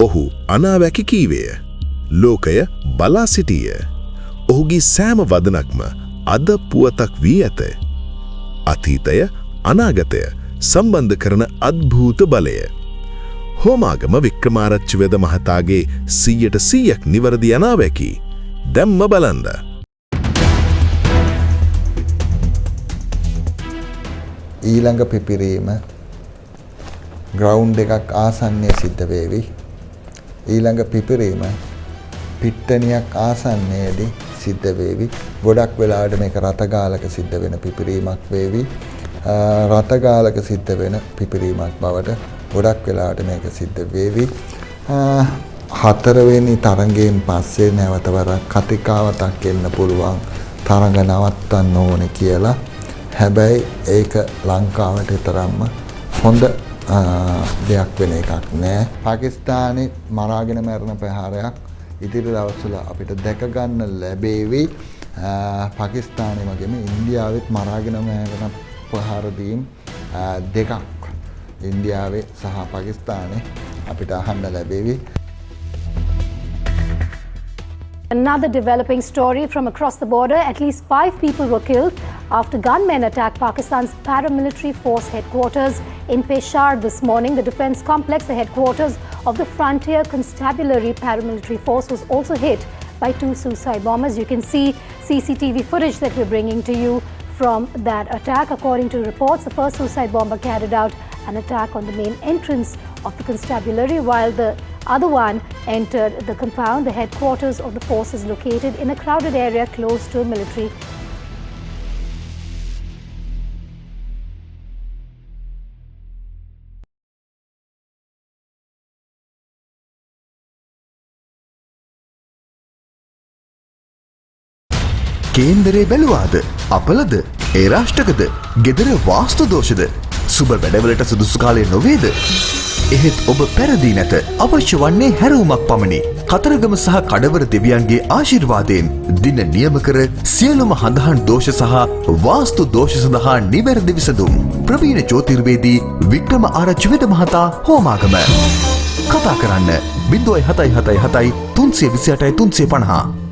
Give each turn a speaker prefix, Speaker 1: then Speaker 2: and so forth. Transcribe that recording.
Speaker 1: ඔහු අනාවැකි කීවේය. ලෝකය බලා සිටිය. ඔහුගේ සෑම වදනක්ම අද පුවතක් වී ඇත. අතීතය අනාගතය සම්බන්ධ කරන අද්භූත බලය. හෝමාගම වික්‍රමාරච්චි වෙද මහතාගේ 100% නිවැරදි අනාවැකි දැම්ම බලන්ද.
Speaker 2: ඊළඟ පිපිරීම ග්‍රවුන්ඩ් එකක් ආසන්නයේ සිද්ධ වේවි. ඊළඟ පිපිරීම පිට්ටනියක් ආසන්නයේදී සිද්ධ වේවි. ගොඩක් වෙලාවට මේක රතගාලක සිද්ධ වෙන පිපිරීමක් වේවි. රතගාලක සිද්ධ වෙන පිපිරීමක් බවට ගොඩක් වෙලාවට මේක සිද්ධ වේවි. හතරවෙනි තරඟයෙන් පස්සේ නැවත වරක් කතිකාවතක් එන්න පුළුවන් තරඟ නවත්තන්න ඕනේ කියලා. හැබැයි ඒක ලංකාවට තරම්ම හොඳ දෙයක් වෙන එකක් නෑ. පාකිස්තානයේ මරාගෙන මරණ ප්‍රහාරයක් ඉදිරි දවස්වල අපිට දැක ගන්න ලැබෙවි. පාකිස්තානයේ වගේම ඉන්දියාවෙත් මරාගෙන මරණ ප්‍රහාර දීම් දෙකක් ඉන්දියාවේ සහ පාකිස්තානයේ අපිට අහන්න ලැබෙවි.
Speaker 3: Another developing story from across the border. At least 5 people were killed after gunmen attacked Pakistan's paramilitary force headquarters in Peshawar this morning. The defence complex, the headquarters of the Frontier Constabulary paramilitary force, was also hit by 2 suicide bombers. You can see CCTV footage that we're bringing to you from that attack. According to reports, the first suicide bomber carried out an attack on the main entrance of the constabulary, while the other one entered the compound. The headquarters of the force is located in a crowded area close to a military.
Speaker 4: කේන්දරේ බැලුවාද? අපලද? ඒ රාෂ්ටකද? ගෙදර වාස්තු දෝෂද? සුබ වැඩවලට සුදුසු කාලය නොවේද? එහෙත් ඔබ පෙරදී නැත. අවශ්‍ය වන්නේ හැරවුමක් පමණි. කතරගම සහ කඩවර දෙවියන්ගේ ආශිර්වාදයෙන් දින නියම කර සියලුම හඳහන් දෝෂ සහ වාස්තු දෝෂ සඳහා නිවැරදි විසඳුම්. ප්‍රවීණ ජ්‍යොතිර්වේදී වික්‍රම ආරච්චි වෙද මහතා, හෝමාගම. කතා කරන්න 0777 328 350.